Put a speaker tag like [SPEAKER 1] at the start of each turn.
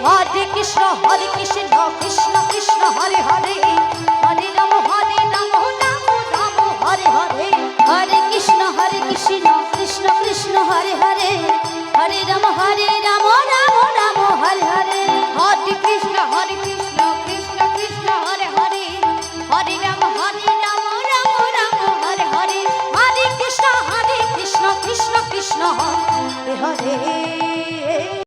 [SPEAKER 1] Hare Krishna Krishna Krishna Hare Hare Hare Ram Ram Ram Hare Hare Hare Krishna Krishna Krishna Hare Hare Hare Ram Ram Ram Hare Hare Hare Krishna Krishna Krishna Hare Hare Hare Ram Ram Ram Hare Hare Hare Krishna Krishna Krishna Hare Hare